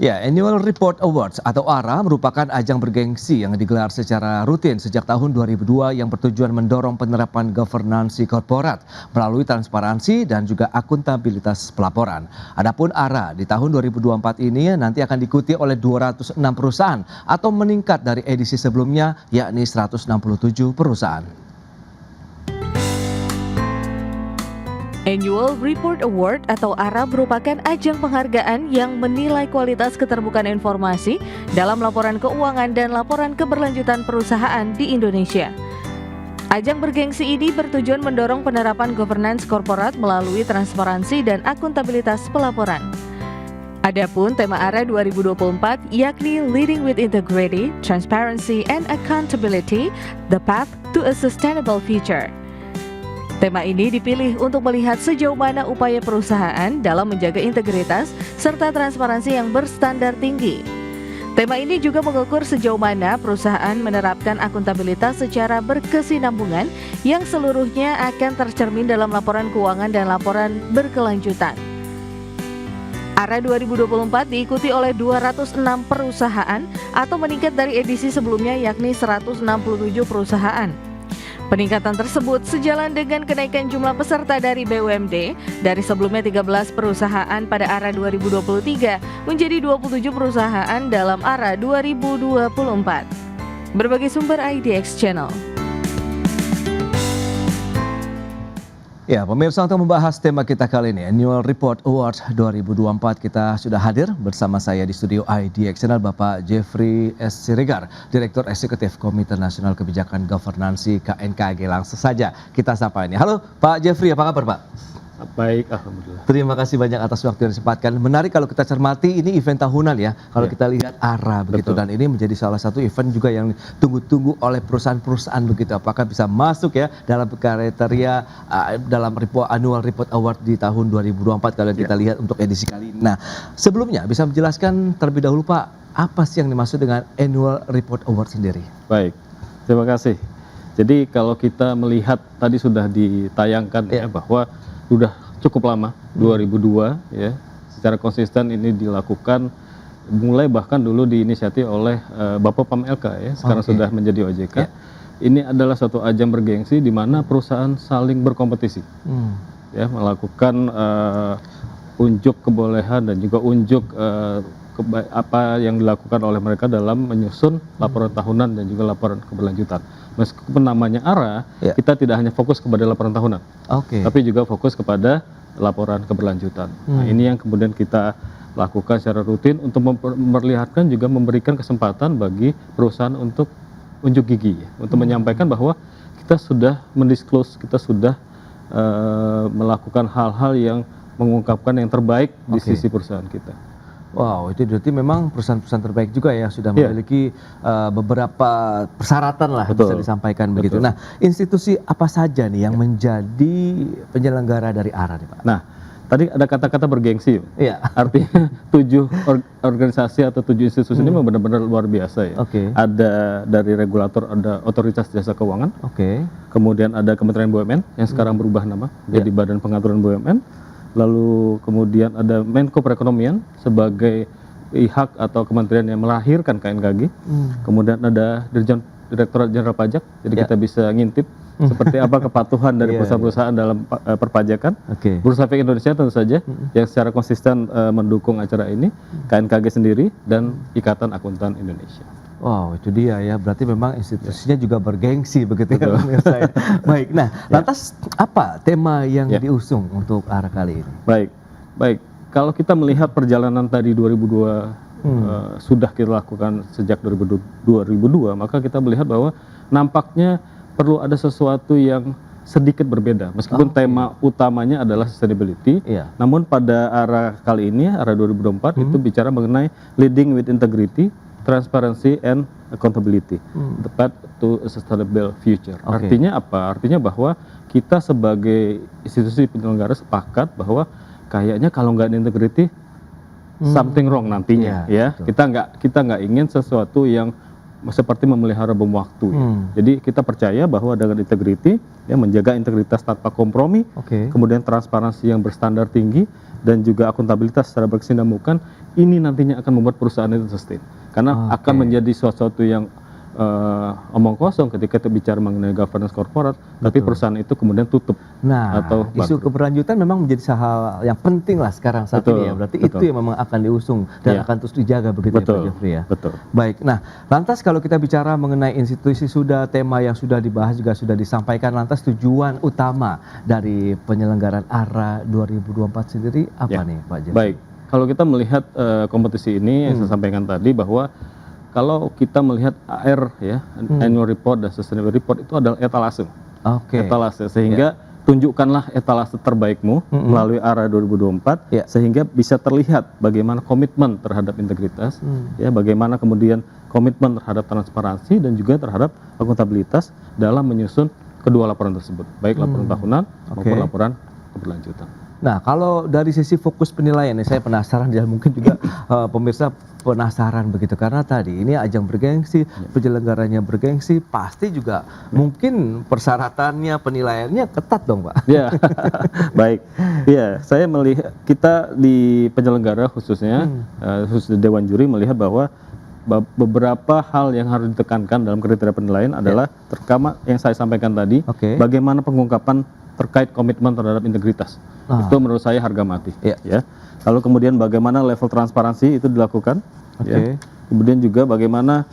Ya, Annual Report Awards atau ARA merupakan ajang bergengsi yang digelar secara rutin sejak tahun 2002 yang bertujuan mendorong penerapan governansi korporat melalui transparansi dan juga akuntabilitas pelaporan. Adapun ARA di tahun 2024 ini nanti akan diikuti oleh 206 perusahaan atau meningkat dari edisi sebelumnya yakni 167 perusahaan. Annual Report Award atau ARA merupakan ajang penghargaan yang menilai kualitas keterbukaan informasi dalam laporan keuangan dan laporan keberlanjutan perusahaan di Indonesia. Ajang bergengsi ini bertujuan mendorong penerapan governance korporat melalui transparansi dan akuntabilitas pelaporan. Adapun tema ARA 2024 yakni Leading with Integrity, Transparency and Accountability, The Path to a Sustainable Future. Tema ini dipilih untuk melihat sejauh mana upaya perusahaan dalam menjaga integritas serta transparansi yang berstandar tinggi. Tema ini juga mengukur sejauh mana perusahaan menerapkan akuntabilitas secara berkesinambungan yang seluruhnya akan tercermin dalam laporan keuangan dan laporan berkelanjutan. ARA 2024 diikuti oleh 206 perusahaan atau meningkat dari edisi sebelumnya yakni 167 perusahaan. Peningkatan tersebut sejalan dengan kenaikan jumlah peserta dari BUMD dari sebelumnya 13 perusahaan pada ARA 2023 menjadi 27 perusahaan dalam ARA 2024. Berbagai sumber IDX Channel. Ya, pemirsa, untuk membahas tema kita kali ini, Annual Report Award 2024, kita sudah hadir bersama saya di studio IDX Channel, Bapak Jeffrey S. Siregar, Direktur Eksekutif Komite Nasional Kebijakan Governansi KNKG. Langsung saja kita sapa ini. Halo Pak Jeffrey, apa kabar Pak? Baik, alhamdulillah. Terima kasih banyak atas waktu yang disempatkan. Menarik kalau kita cermati, ini event tahunan ya. Kalau kita lihat ARA begitu, dan ini menjadi salah satu event juga yang tunggu-tunggu oleh perusahaan-perusahaan begitu. Apakah bisa masuk ya dalam kriteria dalam Annual Report Award di tahun 2024 kalau kita lihat untuk edisi kali ini. Nah, sebelumnya bisa menjelaskan terlebih dahulu Pak, apa sih yang dimaksud dengan Annual Report Award sendiri? Baik, terima kasih. Jadi kalau kita melihat tadi sudah ditayangkan ya bahwa sudah cukup lama, 2002 ya, secara konsisten ini dilakukan, mulai bahkan dulu diinisiasi oleh Bapak PAMLK ya, sekarang sudah menjadi OJK. Ini adalah suatu ajang bergengsi di mana perusahaan saling berkompetisi, ya, melakukan unjuk kebolehan dan juga unjuk apa yang dilakukan oleh mereka dalam menyusun laporan tahunan dan juga laporan keberlanjutan. Meskipun namanya ARA, kita tidak hanya fokus kepada laporan tahunan, tapi juga fokus kepada laporan keberlanjutan. Nah, ini yang kemudian kita lakukan secara rutin untuk memperlihatkan juga memberikan kesempatan bagi perusahaan untuk unjuk gigi, ya, untuk menyampaikan bahwa kita sudah mendisclose, kita sudah melakukan hal-hal yang mengungkapkan yang terbaik di sisi perusahaan kita. Wow, itu berarti memang perusahaan-perusahaan terbaik juga ya, sudah memiliki beberapa persyaratan lah bisa disampaikan begitu. Nah, institusi apa saja nih yang menjadi penyelenggara dari ARA nih Pak? Nah, tadi ada kata-kata bergengsi, artinya 7 organisasi atau 7 institusi ini memang benar-benar luar biasa ya. Ada dari regulator, ada Otoritas Jasa Keuangan, kemudian ada Kementerian BUMN yang sekarang berubah nama jadi Badan Pengaturan BUMN. Lalu kemudian ada Menko Perekonomian sebagai pihak atau kementerian yang melahirkan KNKG. Kemudian ada Direktorat Jenderal Pajak, jadi kita bisa ngintip seperti apa kepatuhan dari perusahaan-perusahaan dalam perpajakan. Bursa Efek Indonesia tentu saja yang secara konsisten mendukung acara ini, KNKG sendiri, dan Ikatan Akuntan Indonesia. Wow, itu dia ya, berarti memang institusinya juga bergengsi begitu ya pemirsa ya. Baik, nah lantas apa tema yang diusung untuk ARA kali ini? Baik. Kalau kita melihat perjalanan tadi 2002 sudah kita lakukan sejak 2002, maka kita melihat bahwa nampaknya perlu ada sesuatu yang sedikit berbeda. Meskipun tema utamanya adalah sustainability, namun pada ARA kali ini, ARA 2024 itu bicara mengenai leading with integrity, transparency and accountability, the path to a sustainable future. Artinya apa? Artinya bahwa kita sebagai institusi penyelenggara sepakat bahwa kayaknya kalau nggak ada integrity, something wrong nantinya, ya. Kita nggak ingin sesuatu yang seperti memelihara bom waktu. Ya. Jadi kita percaya bahwa dengan integrity, ya, menjaga integritas tanpa kompromi, kemudian transparansi yang berstandar tinggi, dan juga akuntabilitas secara berkesinambungan, ini nantinya akan membuat perusahaan itu sustain. Karena akan menjadi sesuatu yang omong kosong ketika kita bicara mengenai governance corporate, tapi perusahaan itu kemudian tutup. Nah, atau isu keberlanjutan memang menjadi hal yang penting lah sekarang saat ini ya. Berarti itu yang memang akan diusung dan akan terus dijaga begitu ya Pak Jeffrey ya. Betul. Baik, nah lantas kalau kita bicara mengenai institusi, sudah tema yang sudah dibahas juga sudah disampaikan, lantas tujuan utama dari penyelenggaraan ARA 2024 sendiri apa nih Pak Jeffrey? Baik, kalau kita melihat kompetisi ini yang saya sampaikan tadi bahwa kalau kita melihat AR ya, annual report dan sustainability report itu adalah etalase. Etalase, sehingga tunjukkanlah etalase terbaikmu melalui ARA 2024 sehingga bisa terlihat bagaimana komitmen terhadap integritas, ya, bagaimana kemudian komitmen terhadap transparansi dan juga terhadap akuntabilitas dalam menyusun kedua laporan tersebut, baik laporan tahunan maupun laporan keberlanjutan. Nah, kalau dari sisi fokus penilaian, saya penasaran dan mungkin juga pemirsa penasaran begitu, karena tadi ini ajang bergengsi, penyelenggaranya bergengsi, pasti juga mungkin persyaratannya, penilaiannya ketat dong Pak. Ya, baik. Ya, saya melihat kita di penyelenggara khususnya, khusus Dewan Juri melihat bahwa beberapa hal yang harus ditekankan dalam kriteria penilaian adalah terutama yang saya sampaikan tadi, bagaimana pengungkapan terkait komitmen terhadap integritas. Itu menurut saya harga mati. Ya. Lalu kemudian bagaimana level transparansi itu dilakukan. Ya. Kemudian juga bagaimana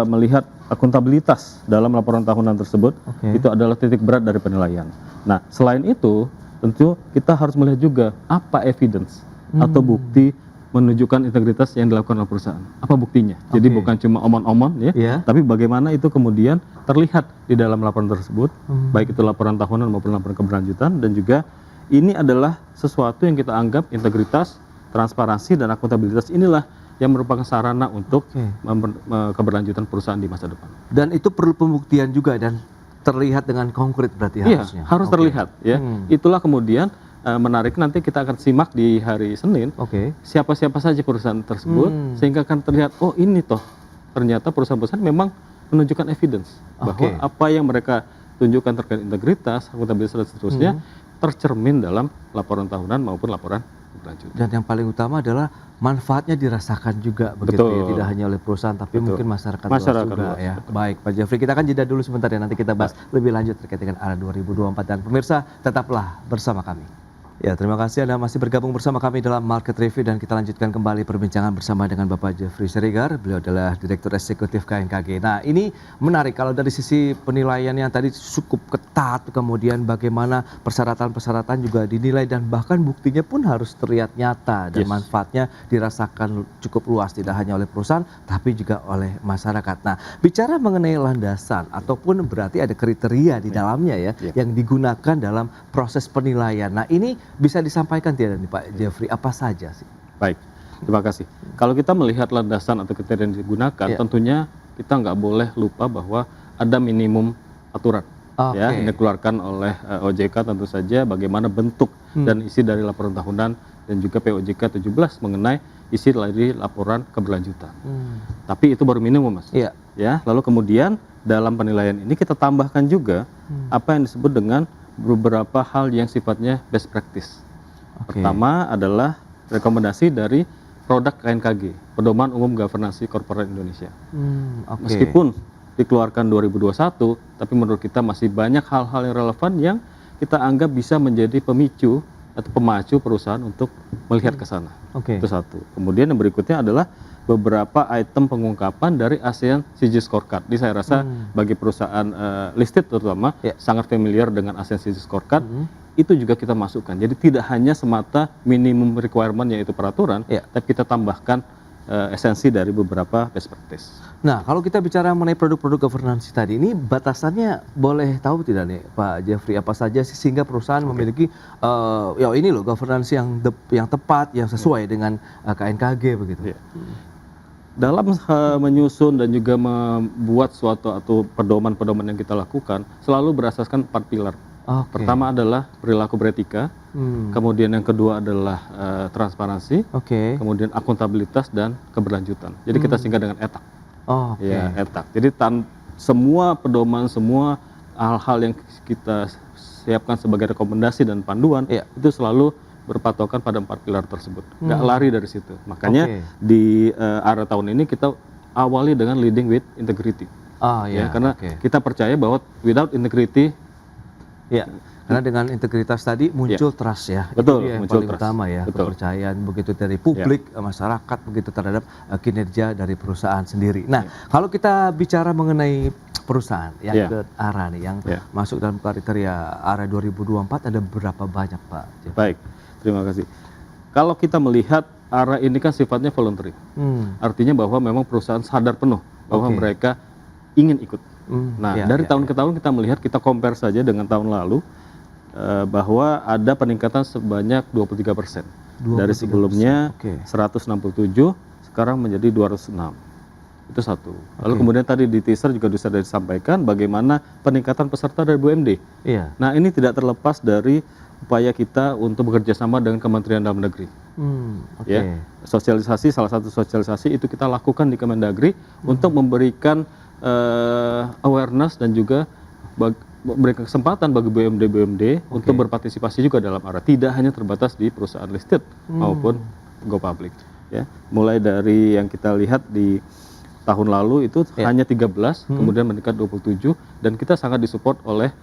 melihat akuntabilitas dalam laporan tahunan tersebut. Itu adalah titik berat dari penilaian. Nah, selain itu tentu kita harus melihat juga apa evidence atau bukti menunjukkan integritas yang dilakukan oleh perusahaan. Apa buktinya? Jadi bukan cuma omon-omon ya, tapi bagaimana itu kemudian terlihat di dalam laporan tersebut, baik itu laporan tahunan maupun laporan keberlanjutan, dan juga ini adalah sesuatu yang kita anggap integritas, transparansi, dan akuntabilitas inilah yang merupakan sarana untuk keberlanjutan perusahaan di masa depan. Dan itu perlu pembuktian juga dan terlihat dengan konkret berarti harusnya. Harus terlihat ya. Itulah kemudian menarik, nanti kita akan simak di hari Senin siapa-siapa saja perusahaan tersebut sehingga akan terlihat, oh ini toh ternyata perusahaan-perusahaan memang menunjukkan evidence bahwa apa yang mereka tunjukkan terkait integritas, akuntabilitas dan seterusnya tercermin dalam laporan tahunan maupun laporan keberlanjutan. Dan yang paling utama adalah manfaatnya dirasakan juga begitu ya, tidak hanya oleh perusahaan tapi mungkin masyarakat luas juga ya. Baik Pak Jeffrey, kita akan jeda dulu sebentar ya, nanti kita bahas lebih lanjut terkait dengan ARA 2024, dan pemirsa tetaplah bersama kami. Ya, terima kasih Anda masih bergabung bersama kami dalam Market Review, dan kita lanjutkan kembali perbincangan bersama dengan Bapak Jeffrey Siregar. Beliau adalah Direktur Eksekutif KNKG. Nah, ini menarik kalau dari sisi penilaian yang tadi cukup ketat, kemudian bagaimana persyaratan-persyaratan juga dinilai dan bahkan buktinya pun harus terlihat nyata dan manfaatnya dirasakan cukup luas, tidak hanya oleh perusahaan tapi juga oleh masyarakat. Nah, bicara mengenai landasan ataupun berarti ada kriteria di dalamnya ya yang digunakan dalam proses penilaian. Nah, ini bisa disampaikan tidak nih Pak Jeffrey, apa saja sih? Baik, terima kasih. Kalau kita melihat landasan atau kriteria yang digunakan, tentunya kita nggak boleh lupa bahwa ada minimum aturan ya, yang dikeluarkan oleh OJK, tentu saja bagaimana bentuk dan isi dari laporan tahunan dan juga POJK 17 mengenai isi dari laporan keberlanjutan. Tapi itu baru minimum Mas. Ya, lalu kemudian dalam penilaian ini kita tambahkan juga apa yang disebut dengan beberapa hal yang sifatnya best practice. Pertama adalah rekomendasi dari produk KNKG, Pedoman Umum Governance Corporate Indonesia. Meskipun dikeluarkan 2021, tapi menurut kita masih banyak hal-hal yang relevan yang kita anggap bisa menjadi pemicu atau pemacu perusahaan untuk melihat ke sana. Itu satu. Kemudian yang berikutnya adalah beberapa item pengungkapan dari ASEAN CG Scorecard. Jadi saya rasa bagi perusahaan listed terutama sangat familiar dengan ASEAN CG Scorecard. Itu juga kita masukkan. Jadi tidak hanya semata minimum requirement yaitu peraturan, tapi kita tambahkan esensi dari beberapa best practice. Nah, kalau kita bicara mengenai produk-produk governance tadi, ini batasannya boleh tahu tidak nih Pak Jeffrey, apa saja sih sehingga perusahaan memiliki ya ini loh governance yang tepat, yang sesuai dengan KNKG begitu. Dalam menyusun dan juga membuat suatu atau pedoman-pedoman yang kita lakukan selalu berasaskan 4 pilar. Pertama adalah perilaku beretika, kemudian yang kedua adalah transparansi, kemudian akuntabilitas dan keberlanjutan. Jadi kita singkat dengan ETAK. Oh, oke. ya ETAK. Jadi semua pedoman, semua hal-hal yang kita siapkan sebagai rekomendasi dan panduan Iya. itu selalu berpatokan pada 4 pilar tersebut, nggak lari dari situ. Makanya Oke. di ARA tahun ini kita awali dengan leading with integrity. Oh Ya, ya, karena oke. kita percaya bahwa without integrity, Ya, karena dengan integritas tadi muncul trust ya. Betul, Itu dia yang muncul paling trust. utama ya, Betul. kepercayaan begitu dari publik, masyarakat begitu terhadap kinerja dari perusahaan sendiri. Nah, kalau kita bicara mengenai perusahaan yang Ya. ke ARA nih, yang Ya. masuk dalam kriteria ARA 2024 ada berapa banyak, Pak? baik, terima kasih. Kalau kita melihat ARA ini kan sifatnya voluntary, artinya bahwa memang perusahaan sadar penuh bahwa Oke. mereka ingin ikut. Nah, Ya, dari ya, tahun ya. ke tahun kita melihat, kita compare saja dengan tahun lalu, bahwa ada peningkatan sebanyak 23%. Dari 23%, sebelumnya oke. 167, sekarang menjadi 206. Itu satu. Lalu Oke. kemudian tadi di teaser juga bisa disampaikan bagaimana peningkatan peserta dari BUMD. Iya. Nah, ini tidak terlepas dari upaya kita untuk bekerja sama dengan Kementerian Dalam Negeri. Oke. Ya, sosialisasi, salah satu sosialisasi itu kita lakukan di Kemendagri untuk memberikan awareness dan juga memberikan kesempatan bagi BUMD untuk berpartisipasi juga dalam ARA, tidak hanya terbatas di perusahaan listed maupun go public. Ya, mulai dari yang kita lihat di tahun lalu itu hanya 13, kemudian meningkat 27, dan kita sangat disupport oleh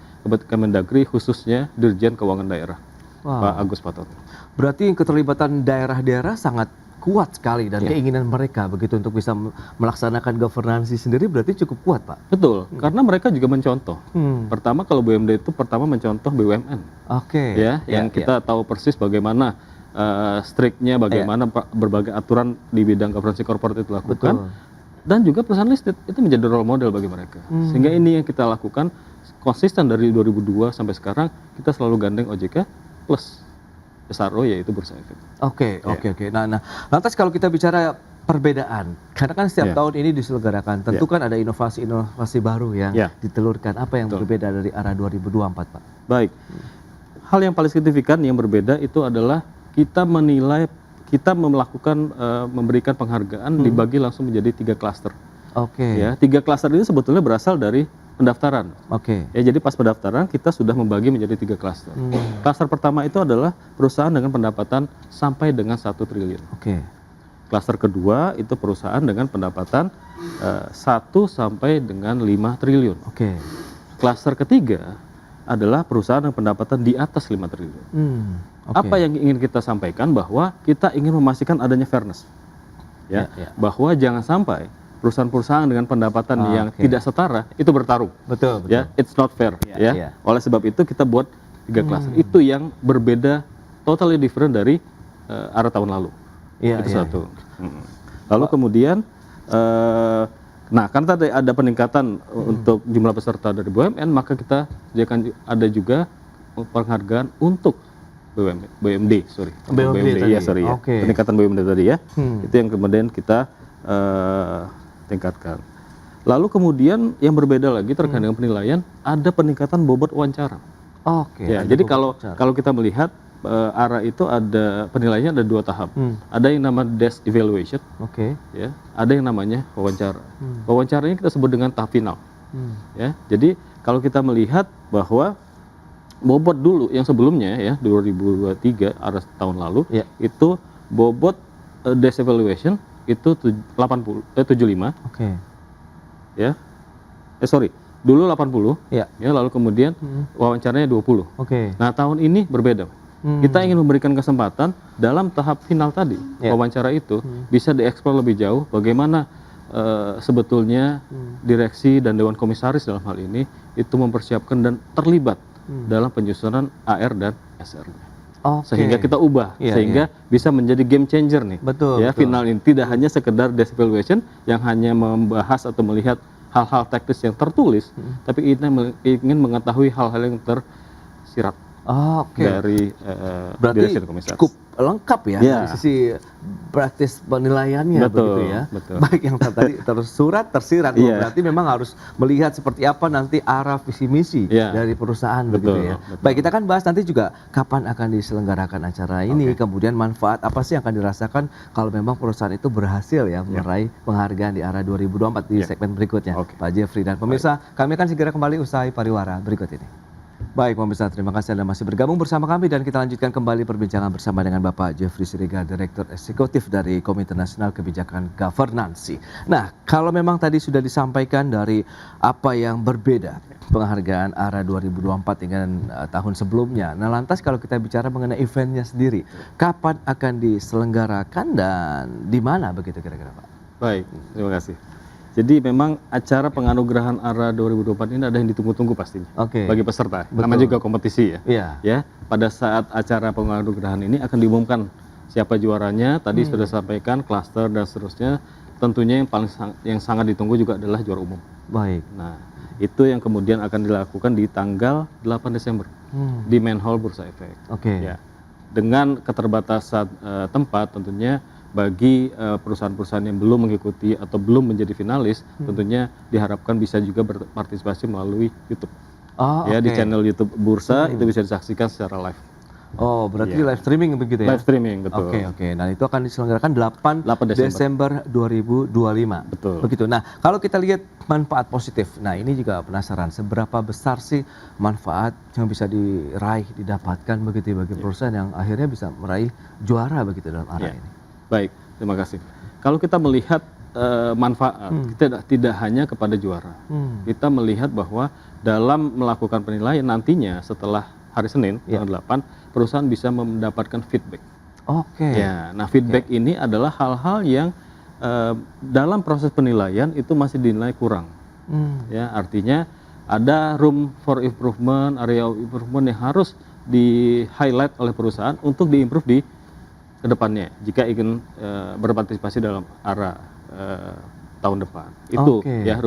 Kemendagri, khususnya Dirjen Keuangan Daerah, Wow. Pak Agus Patot. Berarti keterlibatan daerah-daerah sangat kuat sekali dan keinginan mereka begitu untuk bisa melaksanakan governansi sendiri berarti cukup kuat, Pak. Betul, karena mereka juga mencontoh. Hmm. Pertama, kalau BUMD itu pertama mencontoh BUMN, Oke. ya, yang kita tahu persis bagaimana striknya, bagaimana berbagai aturan di bidang governance corporate itu lakukan, dan juga perusahaan listed itu menjadi role model bagi mereka. Sehingga ini yang kita lakukan konsisten dari 2002 sampai sekarang, kita selalu gandeng OJK plus SRO, yaitu Bursa Efek. Oke. Nah, lantas kalau kita bicara perbedaan, karena kan setiap tahun ini diselenggarakan, tentu kan ada inovasi-inovasi baru yang ditelurkan. Apa yang berbeda dari ARA 2024, Pak? Baik. Hal yang paling signifikan yang berbeda itu adalah kita menilai, kita melakukan memberikan penghargaan dibagi langsung menjadi 3 klaster. Oke. Ya, 3 klaster ini sebetulnya berasal dari pendaftaran. Oke. Ya, jadi pas pendaftaran kita sudah membagi menjadi 3 klaster. Klaster pertama itu adalah perusahaan dengan pendapatan sampai dengan 1 triliun. Oke. Klaster kedua itu perusahaan dengan pendapatan 1 sampai dengan 5 triliun. Oke. Klaster ketiga adalah perusahaan yang pendapatan di atas 5 triliun. Oke. Apa yang ingin kita sampaikan bahwa kita ingin memastikan adanya fairness. Ya, bahwa jangan sampai perusahaan-perusahaan dengan pendapatan yang tidak setara itu bertarung. Betul. Ya, it's not fair. Ya. Oleh sebab itu kita buat 3 klaster. Itu yang berbeda, totally different dari ARA tahun lalu. Itu satu. Lalu kemudian, nah kan tadi ada peningkatan untuk jumlah peserta dari BUMN, maka kita akan ada juga penghargaan untuk BUMD, BUMD ya, tadi. ya. Peningkatan BUMD tadi ya. Itu yang kemudian kita tingkatkan. Lalu kemudian yang berbeda lagi terkait dengan penilaian, ada peningkatan bobot wawancara. Oke. Ya, jadi kalau kita melihat ARA itu ada penilaiannya ada 2 tahap. Ada yang namanya desk evaluation, ya, ada yang namanya wawancara. Wawancaranya kita sebut dengan tahap final. Ya, jadi kalau kita melihat bahwa bobot dulu yang sebelumnya ya 2023 ARA tahun lalu itu bobot desk evaluation itu 75. Ya. Dulu 80. Ya, lalu kemudian wawancaranya 20. Nah, tahun ini berbeda. Kita ingin memberikan kesempatan dalam tahap final tadi, wawancara itu bisa dieksplor lebih jauh bagaimana sebetulnya direksi dan dewan komisaris dalam hal ini itu mempersiapkan dan terlibat dalam penyusunan AR dan SR-nya. Sehingga kita ubah, sehingga bisa menjadi game changer nih. Betul. Final ini tidak hanya sekedar desk evaluation yang hanya membahas atau melihat hal-hal teknis yang tertulis, tapi kita ingin mengetahui hal-hal yang tersirat dari berarti direksi dan komisaris. cukup lengkap ya dari sisi praktis penilaiannya begitu ya. Betul. Baik yang tadi tersurat tersirat, berarti memang harus melihat seperti apa nanti arah visi misi dari perusahaan begitu ya. Baik, kita akan bahas nanti juga kapan akan diselenggarakan acara ini, kemudian manfaat apa sih yang akan dirasakan kalau memang perusahaan itu berhasil ya meraih penghargaan di ARA 2024 di segmen berikutnya. Pak Jeffrey dan pemirsa, kami akan segera kembali usai pariwara berikut ini. Baik pemirsa, terima kasih Anda masih bergabung bersama kami dan kita lanjutkan kembali perbincangan bersama dengan Bapak Jeffrey Siregar, Direktur Eksekutif dari Komite Nasional Kebijakan Governansi. Nah, kalau memang tadi sudah disampaikan dari apa yang berbeda penghargaan ARA 2024 dengan tahun sebelumnya. Nah, lantas kalau kita bicara mengenai eventnya sendiri, kapan akan diselenggarakan dan di mana begitu kira-kira Pak? Baik, terima kasih. Jadi memang acara penganugerahan ARA 2024 ini ada yang ditunggu-tunggu pastinya bagi peserta. Namanya juga kompetisi ya. Ya, pada saat acara penganugerahan ini akan diumumkan siapa juaranya. Tadi sudah sampaikan klaster dan seterusnya. Tentunya yang sangat ditunggu juga adalah juara umum. Baik. Nah, itu yang kemudian akan dilakukan di tanggal 8 Desember di Main Hall Bursa Efek. Ya. Dengan keterbatasan tempat tentunya bagi perusahaan-perusahaan yang belum mengikuti atau belum menjadi finalis, tentunya diharapkan bisa juga berpartisipasi melalui YouTube. Di channel YouTube Bursa itu bisa disaksikan secara live. Oh, berarti live streaming begitu ya? Live streaming, betul. Oke. Nah, itu akan diselenggarakan 8 Desember 2025. Betul. Begitu. Nah, kalau kita lihat manfaat positif. Nah, ini juga penasaran seberapa besar sih manfaat yang bisa diraih, didapatkan begitu bagi perusahaan yang akhirnya bisa meraih juara begitu dalam ARA ini. Baik, terima kasih. Kalau kita melihat manfaat, kita tidak hanya kepada juara. Kita melihat bahwa dalam melakukan penilaian nantinya setelah hari Senin, tanggal 8, perusahaan bisa mendapatkan feedback. Nah feedback ini adalah hal-hal yang dalam proses penilaian itu masih dinilai kurang. Ya, artinya ada room for improvement, area of improvement yang harus di-highlight oleh perusahaan untuk di-improve di kedepannya jika ingin berpartisipasi dalam ARA tahun depan. Itu ya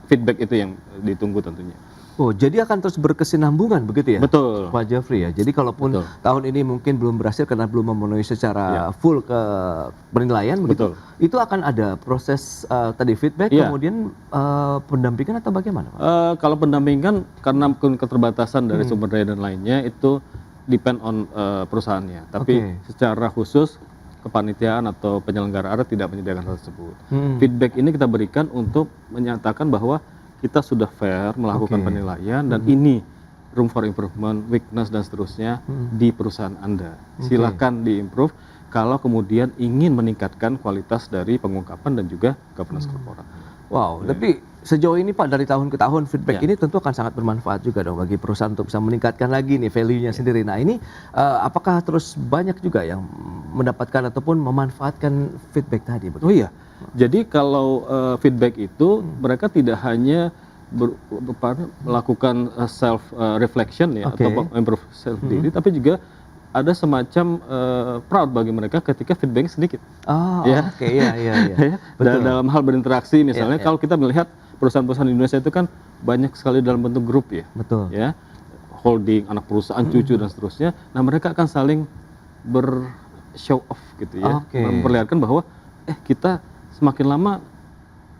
feedback itu yang ditunggu tentunya. Oh, jadi akan terus berkesinambungan begitu ya? Betul. Pak Jeffrey ya. Jadi kalaupun tahun ini mungkin belum berhasil karena belum memenuhi secara full ke penilaian begitu. Itu akan ada proses tadi feedback kemudian pendampingan atau bagaimana Pak? Kalau pendampingan karena keterbatasan dari sumber daya dan lainnya itu depend on perusahaannya. Tapi secara khusus kepanitiaan atau penyelenggara ARA tidak menyediakan hal tersebut. Feedback ini kita berikan untuk menyatakan bahwa kita sudah fair melakukan penilaian dan ini room for improvement, weakness dan seterusnya di perusahaan Anda. Silakan diimprove kalau kemudian ingin meningkatkan kualitas dari pengungkapan dan juga governance korporat. Wow, tapi sejauh ini Pak dari tahun ke tahun feedback ini tentu akan sangat bermanfaat juga dong bagi perusahaan untuk bisa meningkatkan lagi nih value-nya sendiri. Nah ini apakah terus banyak juga yang mendapatkan ataupun memanfaatkan feedback tadi? Oh iya, jadi kalau feedback itu mereka tidak hanya melakukan self reflection ya atau improve self diri, tapi juga ada semacam proud bagi mereka ketika feedback sedikit. Dalam hal berinteraksi misalnya kalau kita melihat perusahaan-perusahaan di Indonesia itu kan banyak sekali dalam bentuk grup ya. Ya. Holding, anak perusahaan, cucu dan seterusnya. Nah, mereka akan saling show off gitu ya. Memperlihatkan bahwa kita semakin lama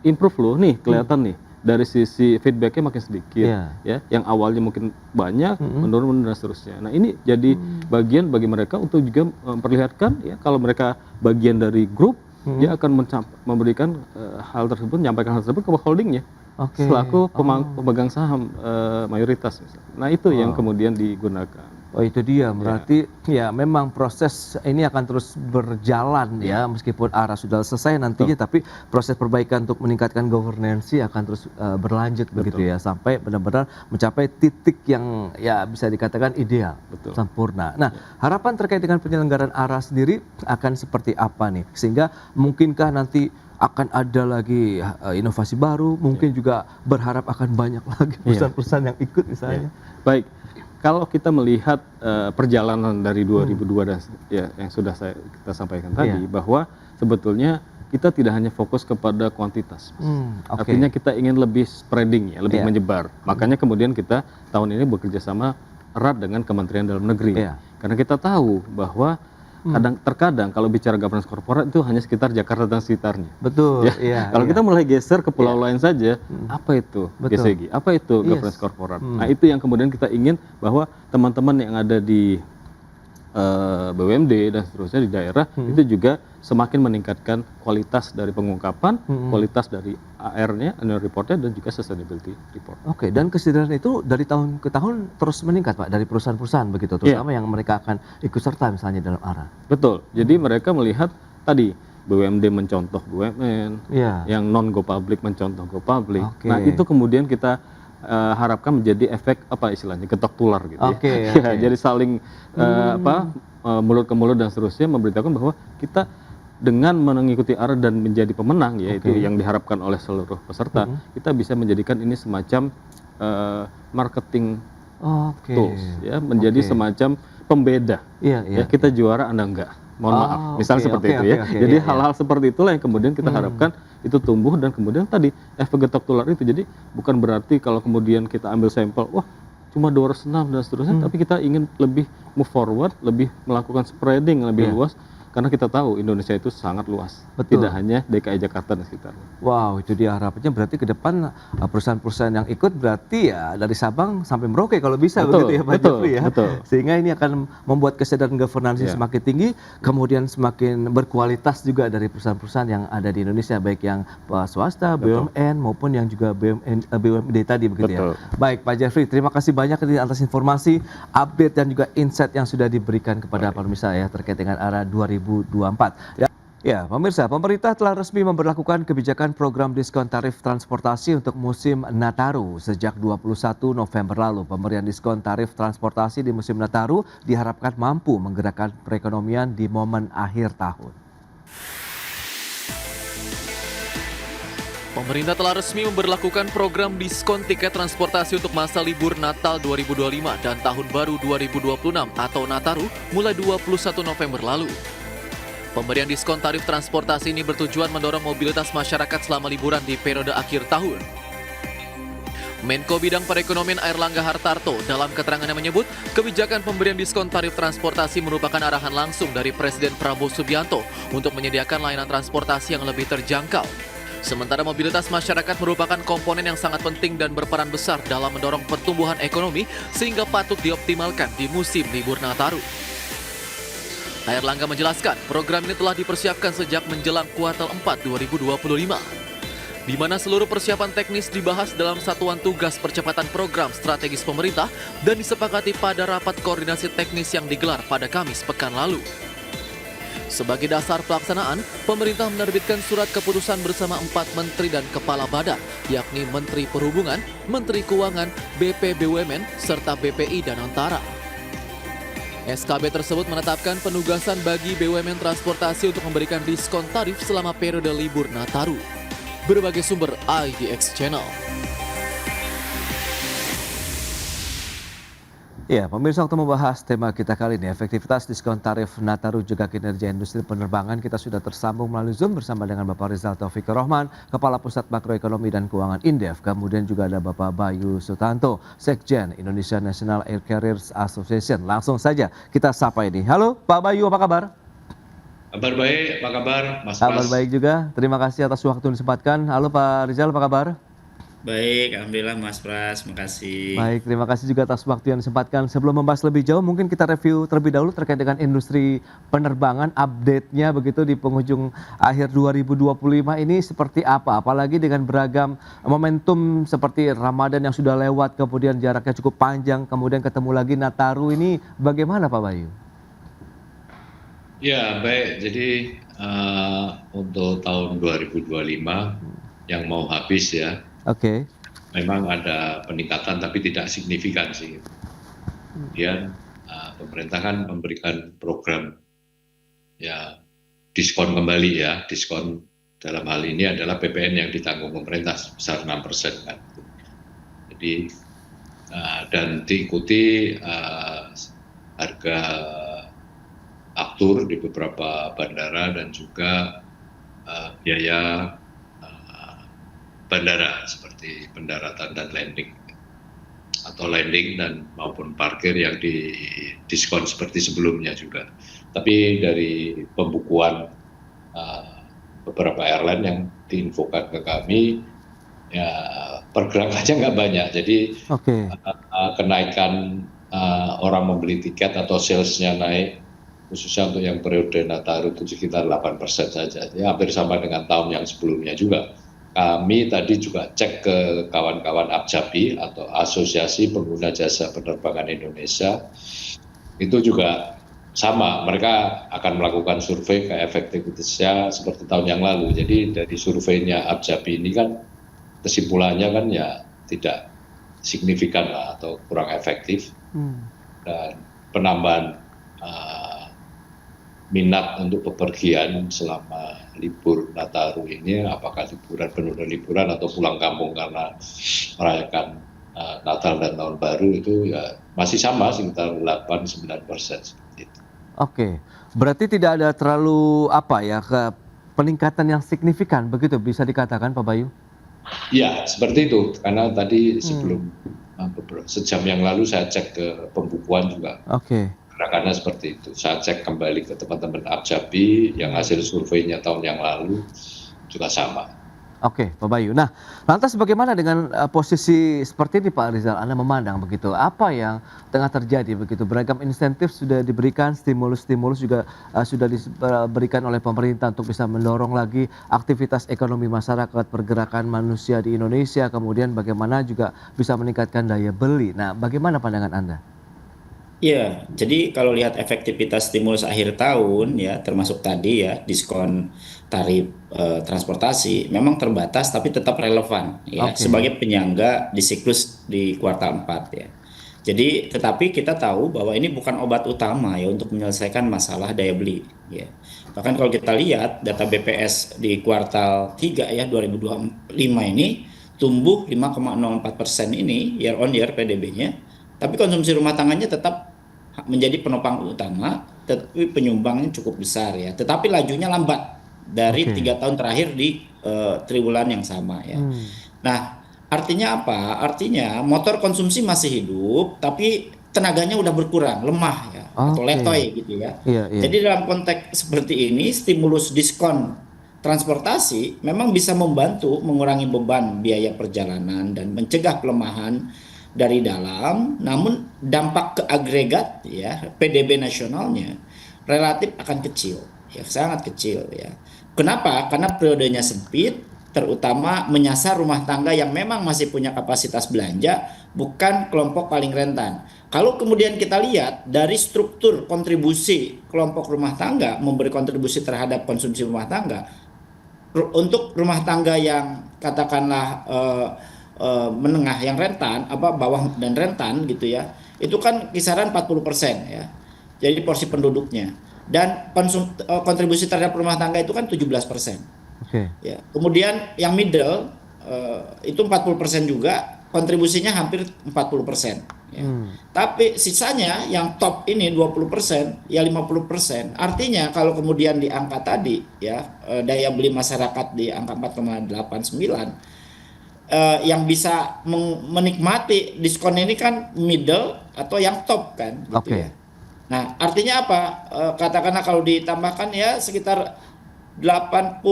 improve loh nih, kelihatan nih. Dari sisi feedbacknya makin sedikit, ya, yang awalnya mungkin banyak, menurun dan seterusnya. Nah ini jadi bagian bagi mereka untuk juga memperlihatkan, ya, kalau mereka bagian dari grup, dia akan memberikan hal tersebut, menyampaikan hal tersebut ke holdingnya, selaku pemegang saham mayoritas. Misalnya. Nah itu yang kemudian digunakan. Oh itu dia, berarti ya memang proses ini akan terus berjalan ya meskipun ARA sudah selesai nantinya, tapi proses perbaikan untuk meningkatkan governansi akan terus berlanjut begitu ya sampai benar-benar mencapai titik yang ya bisa dikatakan ideal, sempurna. Nah harapan terkait dengan penyelenggaraan ARA sendiri akan seperti apa nih sehingga mungkinkah nanti akan ada lagi inovasi baru, mungkin juga berharap akan banyak lagi perusahaan-perusahaan yang ikut misalnya. Baik. Kalau kita melihat perjalanan dari 2002 dan yang sudah kita sampaikan tadi, bahwa sebetulnya kita tidak hanya fokus kepada kuantitas, artinya kita ingin lebih spreading ya, lebih menyebar. Makanya kemudian kita tahun ini bekerja sama erat dengan Kementerian Dalam Negeri, karena kita tahu bahwa Terkadang kalau bicara governance corporate itu hanya sekitar Jakarta dan sekitarnya. Betul. Ya, Iya. kalau kita mulai geser ke pulau lain saja, apa itu Betul. GCG? Apa itu governance corporate? Nah, itu yang kemudian kita ingin bahwa teman-teman yang ada di BUMD dan seterusnya di daerah itu juga semakin meningkatkan kualitas dari pengungkapan, kualitas dari AR-nya, annual report-nya, dan juga sustainability report. Oke, dan kesadaran itu dari tahun ke tahun terus meningkat Pak, dari perusahaan-perusahaan begitu, terutama yang mereka akan ikut serta misalnya dalam ARA. Betul, jadi mereka melihat tadi BUMD mencontoh BUMN, yang non-go public mencontoh go public. Nah, itu kemudian kita harapkan menjadi efek apa istilahnya ketok tular gitu ya. Jadi saling mulut ke mulut dan seterusnya memberitahukan bahwa kita dengan mengikuti ARA dan menjadi pemenang ya itu yang diharapkan oleh seluruh peserta, kita bisa menjadikan ini semacam marketing tools ya, menjadi semacam pembeda. Ya, kita juara Anda enggak. Mohon maaf, misalnya seperti itu ya. Jadi hal-hal seperti itulah yang kemudian kita harapkan itu tumbuh dan kemudian tadi efek getok tular itu. Jadi bukan berarti kalau kemudian kita ambil sampel, wah cuma 206 dan seterusnya, tapi kita ingin lebih move forward, lebih melakukan spreading lebih luas. Karena kita tahu Indonesia itu sangat luas, tidak hanya DKI Jakarta dan sekitarnya. Wow, itu dia harapannya berarti ke depan perusahaan-perusahaan yang ikut berarti ya dari Sabang sampai Merauke kalau bisa begitu ya Pak Jeffrey ya. Sehingga ini akan membuat kesadaran governance semakin tinggi, kemudian semakin berkualitas juga dari perusahaan-perusahaan yang ada di Indonesia, baik yang swasta, BUMN maupun yang juga BUMD tadi begitu ya. Baik Pak Jeffrey, terima kasih banyak atas informasi, update dan juga insight yang sudah diberikan kepada pemirsa ya terkait dengan ARA 2024. Ya, pemirsa, pemerintah telah resmi memberlakukan kebijakan program diskon tarif transportasi untuk musim Nataru sejak 21 November lalu. Pemberian diskon tarif transportasi di musim Nataru diharapkan mampu menggerakkan perekonomian di momen akhir tahun. Pemerintah telah resmi memberlakukan program diskon tiket transportasi untuk masa libur Natal 2025 dan Tahun Baru 2026 atau Nataru mulai 21 November lalu. Pemberian diskon tarif transportasi ini bertujuan mendorong mobilitas masyarakat selama liburan di periode akhir tahun. Menko Bidang Perekonomian Airlangga Hartarto dalam keterangannya menyebut, kebijakan pemberian diskon tarif transportasi merupakan arahan langsung dari Presiden Prabowo Subianto untuk menyediakan layanan transportasi yang lebih terjangkau. Sementara mobilitas masyarakat merupakan komponen yang sangat penting dan berperan besar dalam mendorong pertumbuhan ekonomi sehingga patut dioptimalkan di musim libur Nataru. Airlangga menjelaskan, program ini telah dipersiapkan sejak menjelang kuartal 4 2025, di mana seluruh persiapan teknis dibahas dalam satuan tugas percepatan program strategis pemerintah dan disepakati pada rapat koordinasi teknis yang digelar pada Kamis pekan lalu. Sebagai dasar pelaksanaan, pemerintah menerbitkan surat keputusan bersama 4 menteri dan kepala badan, yakni Menteri Perhubungan, Menteri Keuangan, BP BUMN, serta BPI dan Antara. SKB tersebut menetapkan penugasan bagi BUMN transportasi untuk memberikan diskon tarif selama periode libur Nataru. Berbagai sumber IDX Channel. Ya, pemirsa, waktu membahas tema kita kali ini, efektivitas diskon tarif Nataru juga kinerja industri penerbangan, kita sudah tersambung melalui Zoom bersama dengan Bapak Rizal Taufikur Rahman, Kepala Pusat Makroekonomi dan Keuangan Indef. Kemudian juga ada Bapak Bayu Sutanto, Sekjen Indonesia National Air Carriers Association. Langsung saja kita sapa ini. Halo Pak Bayu, apa kabar? Kabar baik, apa kabar Mas? Kabar baik juga, terima kasih atas waktu yang disempatkan. Halo Pak Rizal, apa kabar? Baik, alhamdulillah Mas Pras, makasih. Baik, terima kasih juga atas waktu yang disempatkan. Sebelum membahas lebih jauh, mungkin kita review terlebih dahulu terkait dengan industri penerbangan, update-nya begitu di penghujung akhir 2025 ini seperti apa? Apalagi dengan beragam momentum seperti Ramadan yang sudah lewat, kemudian jaraknya cukup panjang, kemudian ketemu lagi Nataru ini, bagaimana Pak Bayu? Ya, baik. Jadi untuk tahun 2025 yang mau habis ya, Oke. memang ada peningkatan tapi tidak signifikan sih. Kemudian pemerintah kan memberikan program ya diskon kembali ya, diskon dalam hal ini adalah PPN yang ditanggung pemerintah sebesar 6% kan. Jadi dan diikuti harga aftur di beberapa bandara dan juga biaya bandara seperti pendaratan dan landing atau landing dan maupun parkir yang di diskon seperti sebelumnya juga. Tapi dari pembukuan beberapa airline yang diinfokan ke kami, ya pergerakannya nggak banyak. Jadi kenaikan orang membeli tiket atau salesnya naik, khususnya untuk yang periode Nataru itu sekitar 8% saja. Jadi hampir sama dengan tahun yang sebelumnya juga. Kami tadi juga cek ke kawan-kawan APJAPI atau Asosiasi Pengguna Jasa Penerbangan Indonesia, itu juga sama, mereka akan melakukan survei ke efektivitasnya seperti tahun yang lalu. Jadi dari surveinya APJAPI ini kan kesimpulannya kan ya tidak signifikan lah atau kurang efektif, dan penambahan minat untuk bepergian selama libur Nataru ini, apakah liburan penunda liburan atau pulang kampung karena merayakan Natal dan Tahun Baru, itu ya masih sama sekitar 8-9% seperti itu. Oke, berarti tidak ada terlalu peningkatan yang signifikan begitu bisa dikatakan Pak Bayu? Ya seperti itu, karena tadi sebelum sejam yang lalu saya cek ke pembukuan juga. Gerakannya seperti itu. Saya cek kembali ke teman-teman APJAPI yang hasil surveinya tahun yang lalu juga sama. Oke, Pak Bayu. Nah, lantas bagaimana dengan posisi seperti ini Pak Rizal? Anda memandang begitu, apa yang tengah terjadi begitu? Beragam insentif sudah diberikan, stimulus-stimulus juga sudah diberikan oleh pemerintah untuk bisa mendorong lagi aktivitas ekonomi masyarakat, pergerakan manusia di Indonesia, kemudian bagaimana juga bisa meningkatkan daya beli. Nah, bagaimana pandangan Anda? Iya, jadi kalau lihat efektivitas stimulus akhir tahun ya, termasuk tadi ya diskon tarif transportasi memang terbatas tapi tetap relevan ya sebagai penyangga di siklus di kuartal 4 ya. Jadi tetapi kita tahu bahwa ini bukan obat utama ya untuk menyelesaikan masalah daya beli ya. Bahkan kalau kita lihat data BPS di kuartal 3 ya 2025 ini tumbuh 5,04% ini year on year PDB-nya. Tapi konsumsi rumah tangganya tetap menjadi penopang utama, tetapi penyumbangnya cukup besar ya. Tetapi lajunya lambat dari 3 tahun terakhir di triwulan yang sama ya. Nah, artinya apa? Artinya motor konsumsi masih hidup, tapi tenaganya udah berkurang, lemah ya, atau letoy gitu ya. Jadi dalam konteks seperti ini, stimulus diskon transportasi memang bisa membantu mengurangi beban biaya perjalanan dan mencegah pelemahan dari dalam, namun dampak ke agregat ya PDB nasionalnya relatif akan kecil ya, sangat kecil ya. Kenapa? Karena periodenya sempit, terutama menyasar rumah tangga yang memang masih punya kapasitas belanja, bukan kelompok paling rentan. Kalau kemudian kita lihat dari struktur kontribusi kelompok rumah tangga memberi kontribusi terhadap konsumsi rumah tangga, untuk rumah tangga yang katakanlah menengah yang rentan, bawah dan rentan gitu ya, itu kan kisaran 40% ya. Jadi porsi penduduknya. Dan kontribusi terhadap rumah tangga itu kan 17%. Ya. Kemudian yang middle itu 40% juga, kontribusinya hampir 40%. Ya. Tapi sisanya yang top ini 20%, ya 50%. Artinya kalau kemudian di angka tadi ya daya beli masyarakat di angka 4,89, yang bisa menikmati diskon ini kan middle atau yang top kan gitu ya. Nah, artinya apa? Katakanlah kalau ditambahkan ya sekitar 85%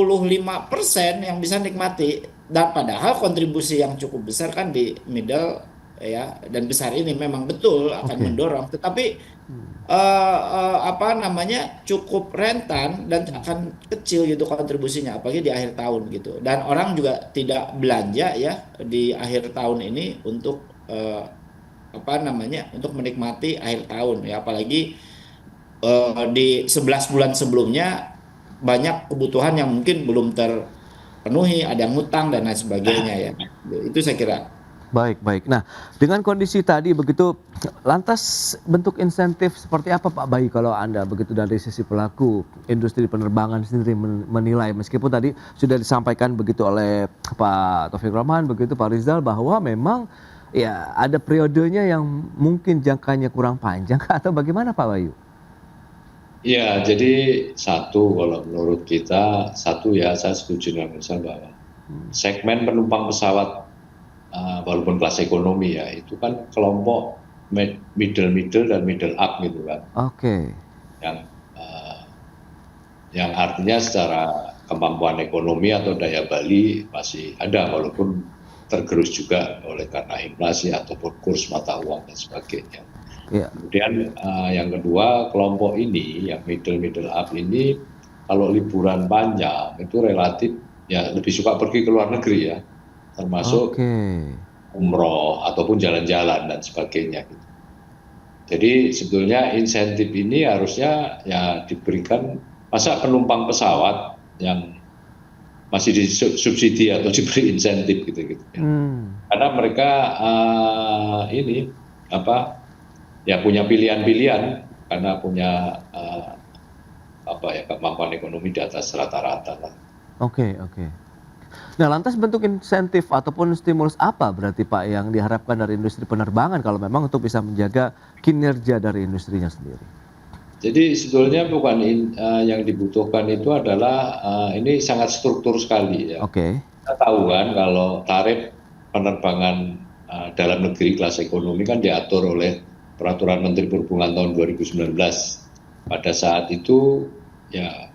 yang bisa nikmati, dan padahal kontribusi yang cukup besar kan di middle ya dan besar ini memang betul akan mendorong, tetapi cukup rentan dan akan kecil gitu kontribusinya, apalagi di akhir tahun gitu. Dan orang juga tidak belanja ya di akhir tahun ini untuk untuk menikmati akhir tahun ya, apalagi di 11 bulan sebelumnya banyak kebutuhan yang mungkin belum terpenuhi, ada yang ngutang dan lain sebagainya ya. Itu saya kira. Baik. Nah, dengan kondisi tadi begitu, lantas bentuk insentif seperti apa Pak Bayu kalau Anda begitu dari sisi pelaku industri penerbangan sendiri menilai, meskipun tadi sudah disampaikan begitu oleh Pak Taufik Rahman begitu, Pak Rizal, bahwa memang ya ada periodenya yang mungkin jangkanya kurang panjang atau bagaimana Pak Bayu? Ya, jadi kalau menurut kita, ya saya setuju dengan Rizal bahwa segmen penumpang pesawat walaupun kelas ekonomi ya, itu kan kelompok middle dan middle up gitu kan. Oke. Yang artinya secara kemampuan ekonomi atau daya beli masih ada walaupun tergerus juga oleh karena inflasi ataupun kurs mata uang dan sebagainya. Ya. Kemudian yang kedua, kelompok ini yang middle up ini kalau liburan panjang itu relatif ya lebih suka pergi ke luar negeri ya, termasuk umroh ataupun jalan-jalan dan sebagainya gitu. Jadi sebetulnya insentif ini harusnya ya diberikan, masa penumpang pesawat yang masih disubsidi atau diberi insentif gitu ya. Karena mereka ini ya punya pilihan-pilihan karena punya kemampuan ekonomi di atas rata-rata lah. Oke. Nah, lantas bentuk insentif ataupun stimulus apa berarti Pak yang diharapkan dari industri penerbangan kalau memang untuk bisa menjaga kinerja dari industrinya sendiri? Jadi sebetulnya bukan yang dibutuhkan itu adalah ini sangat struktur sekali ya. Oke. Kita tahu kan kalau tarif penerbangan dalam negeri kelas ekonomi kan diatur oleh Peraturan Menteri Perhubungan tahun 2019. Pada saat itu ya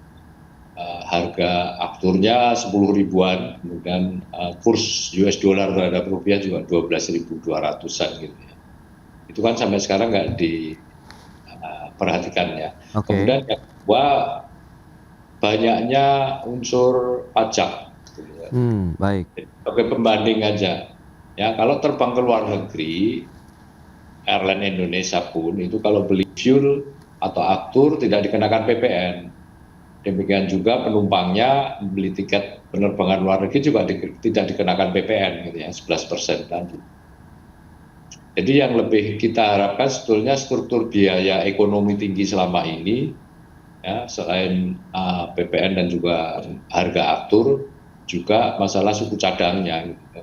harga akturnya 10 ribuan, kemudian kurs US dollar terhadap rupiah juga 12.200-an gitu ya. Itu kan sampai sekarang nggak diperhatikan ya. Kemudian yang kedua, banyaknya unsur pajak. Gitu ya. Baik. Sebagai pembanding aja. Ya, kalau terbang ke luar negeri, airline Indonesia pun itu kalau beli fuel atau aktur tidak dikenakan PPN. Demikian juga penumpangnya beli tiket penerbangan luar negeri juga tidak dikenakan PPN gitu ya, 11% tadi. Jadi yang lebih kita harapkan sebetulnya struktur biaya ekonomi tinggi selama ini ya, selain PPN dan juga harga aktur, juga masalah suku cadangnya gitu.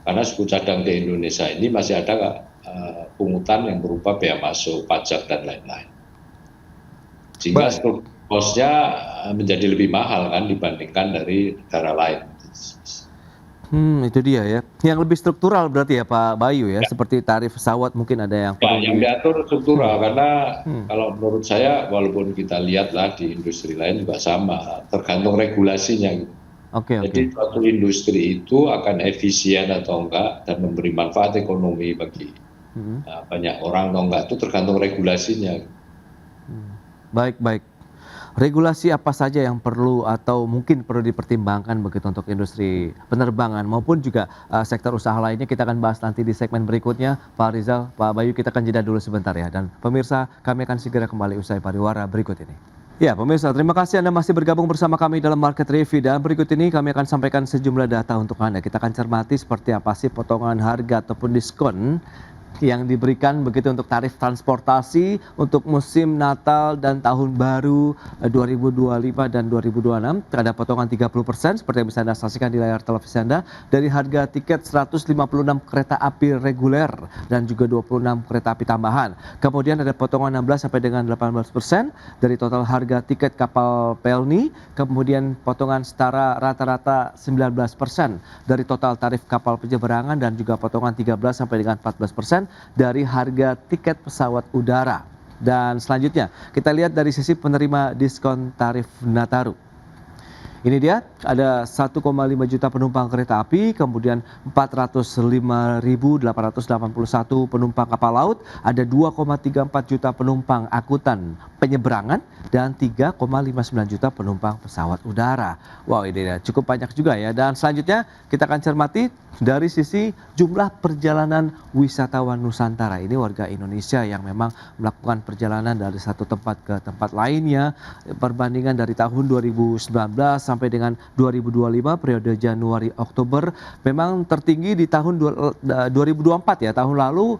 Karena suku cadang di Indonesia ini masih ada pungutan yang berupa bea masuk, pajak dan lain-lain. Sehingga struktur kosnya menjadi lebih mahal kan dibandingkan dari negara lain. Itu dia ya. Yang lebih struktural berarti ya Pak Bayu ya, seperti tarif pesawat mungkin ada yang perlu yang diatur struktural karena kalau menurut saya walaupun kita lihatlah di industri lain juga sama, tergantung regulasinya gitu. Jadi suatu industri itu akan efisien atau enggak dan memberi manfaat ekonomi bagi banyak orang atau enggak itu tergantung regulasinya. Baik. Regulasi apa saja yang perlu atau mungkin perlu dipertimbangkan begitu untuk industri penerbangan maupun juga sektor usaha lainnya, kita akan bahas nanti di segmen berikutnya. Pak Rizal, Pak Bayu, kita akan jeda dulu sebentar ya. Dan pemirsa, kami akan segera kembali usai pariwara berikut ini. Ya pemirsa, terima kasih Anda masih bergabung bersama kami dalam Market Review, dan berikut ini kami akan sampaikan sejumlah data untuk Anda. Kita akan cermati seperti apa sih potongan harga ataupun diskon yang diberikan begitu untuk tarif transportasi untuk musim Natal dan Tahun Baru 2025 dan 2026. Ada potongan 30% seperti yang bisa Anda saksikan di layar televisi Anda dari harga tiket 156 kereta api reguler dan juga 26 kereta api tambahan. Kemudian ada potongan 16 sampai dengan 18% dari total harga tiket kapal Pelni. Kemudian potongan setara rata-rata 19% dari total tarif kapal penyeberangan dan juga potongan 13 sampai dengan 14% dari harga tiket pesawat udara. Dan selanjutnya kita lihat dari sisi penerima diskon tarif Nataru. Ini dia, ada 1,5 juta penumpang kereta api, kemudian 405.881 penumpang kapal laut, ada 2,34 juta penumpang angkutan penyeberangan, dan 3,59 juta penumpang pesawat udara. Wow, ini dia, cukup banyak juga ya. Dan selanjutnya kita akan cermati dari sisi jumlah perjalanan wisatawan Nusantara. Ini warga Indonesia yang memang melakukan perjalanan dari satu tempat ke tempat lainnya. Perbandingan dari tahun 2019 sampai dengan 2025 periode Januari Oktober memang tertinggi di tahun 2024 ya. Tahun lalu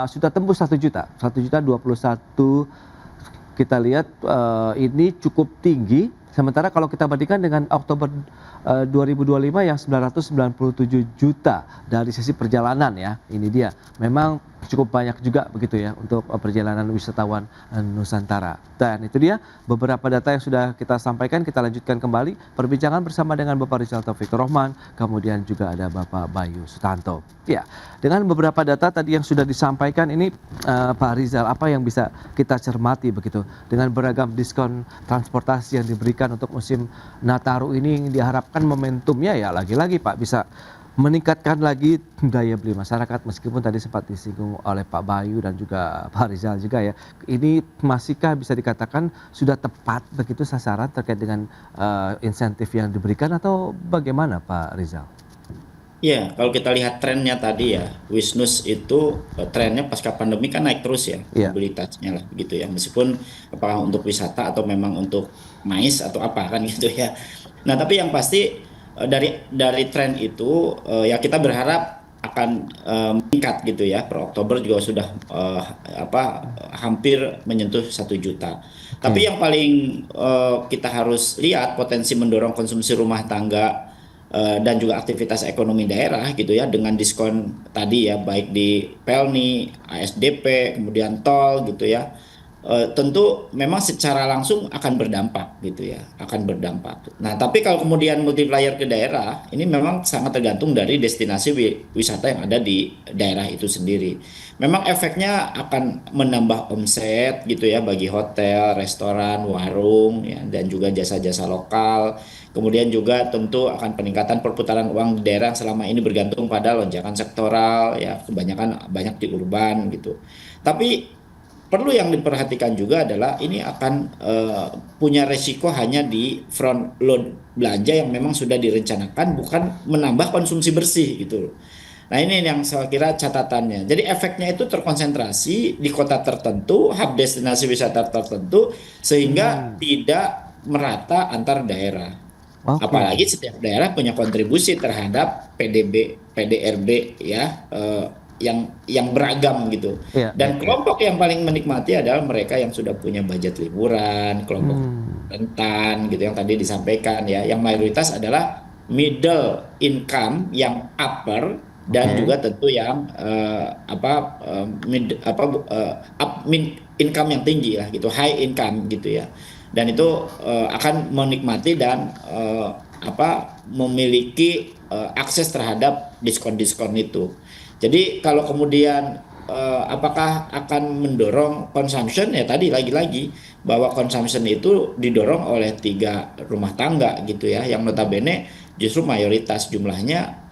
sudah tembus 1 juta. 1.021.000 kita lihat ini cukup tinggi. Sementara kalau kita bandingkan dengan Oktober 2025 yang 997 juta dari sisi perjalanan ya, ini dia. Memang cukup banyak juga begitu ya untuk perjalanan wisatawan Nusantara. Dan itu dia beberapa data yang sudah kita sampaikan. Kita lanjutkan kembali perbincangan bersama dengan Bapak Rizal Taufikur Rahman, kemudian juga ada Bapak Bayu Sutanto. Ya, dengan beberapa data tadi yang sudah disampaikan ini Pak Rizal, apa yang bisa kita cermati begitu dengan beragam diskon transportasi yang diberikan untuk musim Nataru ini, diharapkan momentumnya ya lagi-lagi Pak bisa meningkatkan lagi daya beli masyarakat, meskipun tadi sempat disinggung oleh Pak Bayu dan juga Pak Rizal juga ya. Ini masihkah bisa dikatakan sudah tepat begitu sasaran terkait dengan insentif yang diberikan atau bagaimana Pak Rizal? Ya, kalau kita lihat trennya tadi ya, Wisnus itu trennya pasca pandemi kan naik terus ya, Iya. mobilitasnya lah gitu ya. Meskipun apakah untuk wisata atau memang untuk mais atau apa kan gitu ya. Nah, tapi yang pasti dari tren itu ya kita berharap akan meningkat gitu ya. Per Oktober juga sudah hampir menyentuh 1 juta. Tapi yang paling kita harus lihat potensi mendorong konsumsi rumah tangga dan juga aktivitas ekonomi daerah gitu ya, dengan diskon tadi ya, baik di Pelni, ASDP, kemudian tol gitu ya. Tentu memang secara langsung akan berdampak gitu ya, akan berdampak. Nah, tapi kalau kemudian multiplier ke daerah, ini memang sangat tergantung dari destinasi wisata yang ada di daerah itu sendiri. Memang efeknya akan menambah omset gitu ya bagi hotel, restoran, warung ya, dan juga jasa-jasa lokal. Kemudian juga tentu akan peningkatan perputaran uang di daerah yang selama ini bergantung pada lonjakan sektoral ya, kebanyakan banyak di urban gitu. Tapi perlu yang diperhatikan juga adalah ini akan punya resiko hanya di front load belanja yang memang sudah direncanakan, bukan menambah konsumsi bersih gitu. Nah, ini yang saya kira catatannya. Jadi efeknya itu terkonsentrasi di kota tertentu, hub destinasi wisata tertentu, sehingga tidak merata antar daerah. Oke. Apalagi setiap daerah punya kontribusi terhadap PDRB ya, yang beragam gitu. Iya, Dan kelompok yang paling menikmati adalah mereka yang sudah punya budget liburan, kelompok rentan gitu yang tadi disampaikan ya. Yang mayoritas adalah middle income yang upper dan juga tentu yang income yang tinggi lah gitu, high income gitu ya. Dan itu akan menikmati dan memiliki akses terhadap diskon-diskon itu. Jadi kalau kemudian apakah akan mendorong consumption, ya tadi lagi-lagi bahwa consumption itu didorong oleh 3 rumah tangga gitu ya, yang notabene justru mayoritas jumlahnya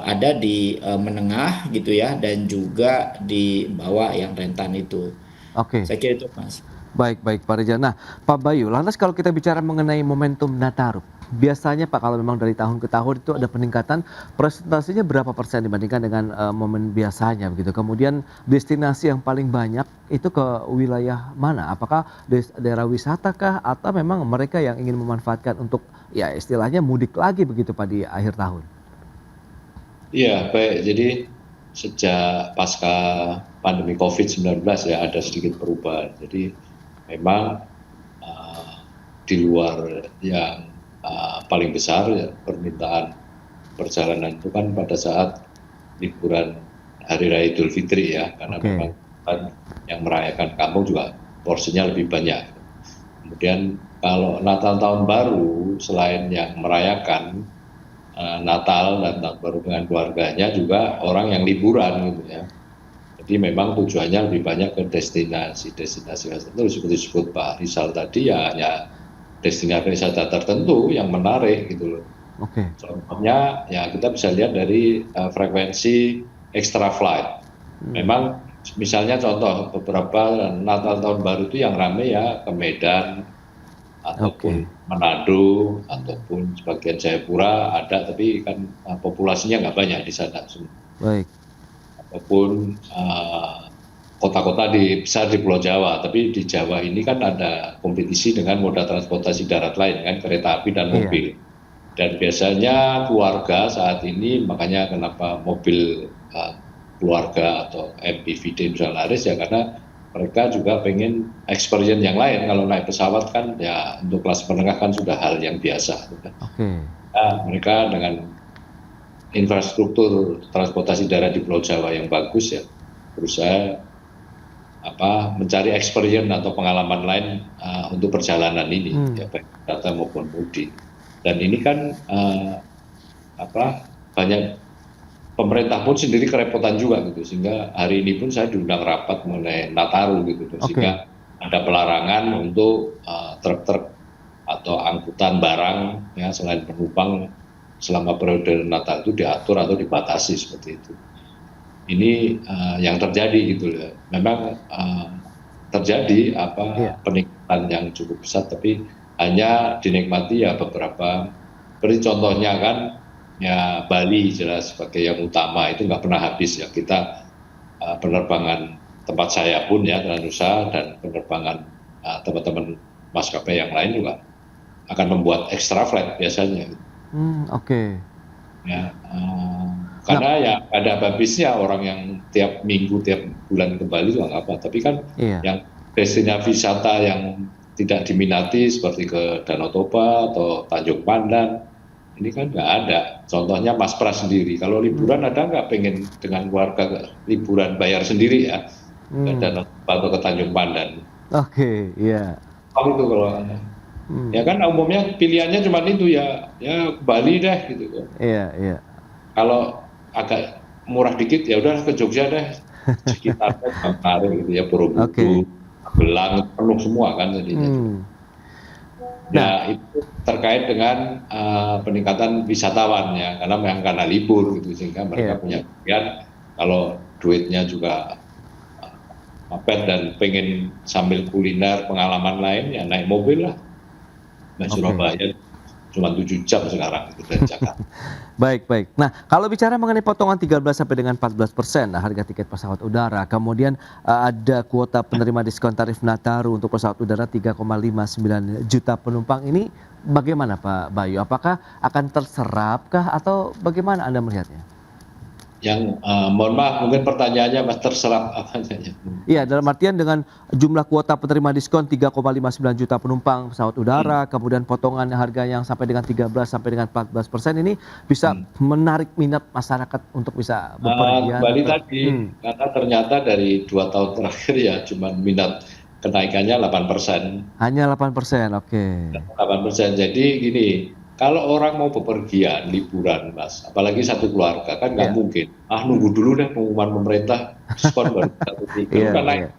ada di menengah gitu ya, dan juga di bawah yang rentan itu. Oke. Saya kira itu Mas. Baik Pak Rizal. Nah, Pak Bayu, lantas kalau kita bicara mengenai momentum Nataru, biasanya Pak kalau memang dari tahun ke tahun itu ada peningkatan, presentasinya berapa persen dibandingkan dengan momen biasanya begitu. Kemudian destinasi yang paling banyak itu ke wilayah mana? Apakah daerah wisata kah atau memang mereka yang ingin memanfaatkan untuk ya istilahnya mudik lagi begitu Pak di akhir tahun? Iya, baik. Jadi sejak pasca pandemi COVID-19 ya ada sedikit perubahan. Jadi memang di luar yang paling besar ya, permintaan perjalanan itu kan pada saat liburan Hari Raya Idul Fitri ya, karena memang kan yang merayakan kampung juga porsinya lebih banyak. Kemudian kalau Natal Tahun Baru, selain yang merayakan Natal dan Tahun Baru dengan keluarganya, juga orang yang liburan gitu ya. Jadi memang tujuannya lebih banyak ke destinasi wisata itu, seperti disebut Pak Rizal tadi ya, hanya destinasi wisata tertentu yang menarik gitu loh. Oke. Contohnya ya kita bisa lihat dari frekuensi extra flight. Memang misalnya contoh beberapa Natal Tahun Baru itu yang ramai ya ke Medan ataupun Manado ataupun sebagian Jayapura ada, tapi kan populasinya nggak banyak di sana. Baik. Ataupun kota-kota besar di Pulau Jawa, tapi di Jawa ini kan ada kompetisi dengan moda transportasi darat lain kan, kereta api dan mobil. Dan biasanya keluarga saat ini, makanya kenapa mobil keluarga atau MPVD misalnya laris ya, karena mereka juga pengen experience yang lain. Kalau naik pesawat kan ya untuk kelas menengah kan sudah hal yang biasa. Nah, mereka dengan infrastruktur transportasi darat di Pulau Jawa yang bagus ya, berusaha mencari experience atau pengalaman lain untuk perjalanan ini, ya baik wisata maupun mudik. Dan ini kan banyak pemerintah pun sendiri kerepotan juga gitu, sehingga hari ini pun saya diundang rapat mengenai Nataru gitu, sehingga ada pelarangan untuk truk-truk atau angkutan barang ya selain penumpang selama periode Natal itu diatur atau dibatasi seperti itu. Ini yang terjadi gitu ya. Memang terjadi peningkatan yang cukup besar, tapi hanya dinikmati ya beberapa. Seperti contohnya kan ya Bali jelas sebagai yang utama itu nggak pernah habis ya. Kita penerbangan tempat saya pun ya Transnusa dan penerbangan teman-teman maskapai yang lain juga akan membuat extra flight biasanya. Ya, karena ya ada habisnya orang yang tiap minggu, tiap bulan ke Bali juga nggak apa. Tapi kan yang destinasi wisata yang tidak diminati seperti ke Danau Toba atau Tanjung Pandan, ini kan nggak ada. Contohnya Mas Pras sendiri, kalau liburan ada nggak pengen dengan keluarga liburan bayar sendiri ya ke Danau Toba atau ke Tanjung Pandan? Itu kalau ya kan umumnya pilihannya cuma itu ya Bali deh gitu. Kalau agak murah dikit ya udah ke Jogja deh, sekitarnya Bangkalan gitu ya, Borobudur, Belang penuh semua kan jadinya. Nah itu terkait dengan peningkatan wisatawan ya, karena libur gitu, sehingga mereka punya pilihan. Kalau duitnya juga mepet dan pengen sambil kuliner pengalaman lain ya naik mobil lah. Nah, Surabaya cuma 7 jam sekarang itu dari Jakarta. Baik. Nah, kalau bicara mengenai potongan 13 sampai dengan 14% harga tiket pesawat udara, kemudian ada kuota penerima diskon tarif Nataru untuk pesawat udara 3,59 juta penumpang ini bagaimana Pak Bayu? Apakah akan terserapkah atau bagaimana Anda melihatnya? Yang mohon maaf mungkin pertanyaannya Mas, terserap apanya? Iya, dalam artian dengan jumlah kuota penerima diskon 3,59 juta penumpang pesawat udara, kemudian potongan harga yang sampai dengan 13 sampai dengan 14% ini bisa menarik minat masyarakat untuk bisa bepergian. Kembali tadi, karena ternyata dari 2 tahun terakhir ya cuma minat kenaikannya 8%. Hanya 8%, oke. 8%. Jadi gini, kalau orang mau bepergian, liburan Mas, apalagi satu keluarga kan nggak mungkin. Nunggu dulu deh pengumuman pemerintah diskon baru naik.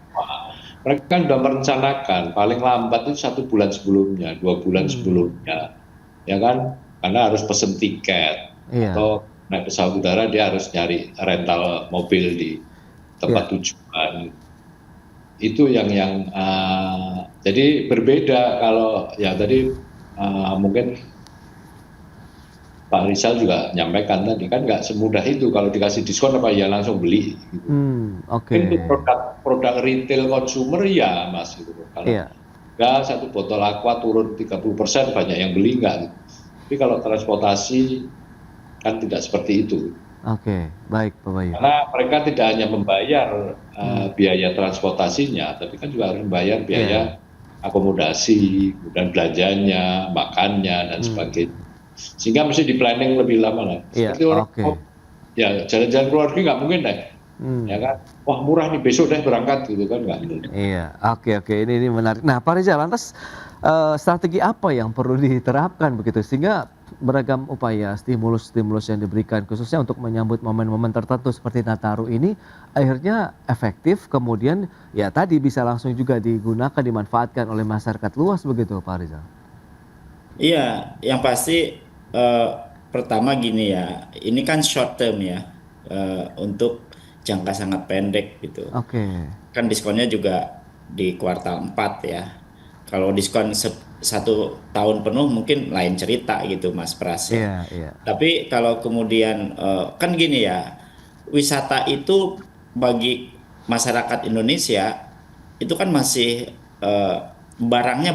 Mereka kan sudah merencanakan paling lambat itu 1 bulan sebelumnya, 2 bulan sebelumnya, ya kan? Karena harus pesen tiket atau naik pesawat udara dia harus nyari rental mobil di tempat tujuan. Itu yang jadi berbeda kalau ya tadi mungkin Pak Rizal juga nyampaikan tadi kan nggak semudah itu kalau dikasih diskon apa ya langsung beli. Gitu. Itu produk retail consumer ya Mas gitu. Kalau nggak satu botol aqua turun 30% banyak yang beli nggak. Gitu. Tapi kalau transportasi kan tidak seperti itu. Baik Pak Bayu. Karena mereka tidak hanya membayar biaya transportasinya, tapi kan juga harus membayar biaya akomodasi, kemudian belanjanya, makannya dan sebagainya. Sehingga mesti di planning lebih lama lah. Seperti orang ya jalan-jalan keluar negeri nggak mungkin deh. Ya kan, wah murah nih besok deh berangkat gitu kan nggak mungkin. Oke, ini menarik. Nah Pak Rizal, lantas strategi apa yang perlu diterapkan begitu sehingga beragam upaya stimulus yang diberikan khususnya untuk menyambut momen-momen tertentu seperti Nataru ini akhirnya efektif, kemudian ya tadi bisa langsung juga digunakan, dimanfaatkan oleh masyarakat luas begitu Pak Rizal? Iya, yang pasti pertama gini ya, ini kan short term ya, untuk jangka sangat pendek gitu. Kan diskonnya juga di kuartal 4 ya. Kalau diskon 1 tahun penuh mungkin lain cerita gitu Mas Pras ya. Tapi kalau kemudian kan gini ya, wisata itu bagi masyarakat Indonesia itu kan masih barangnya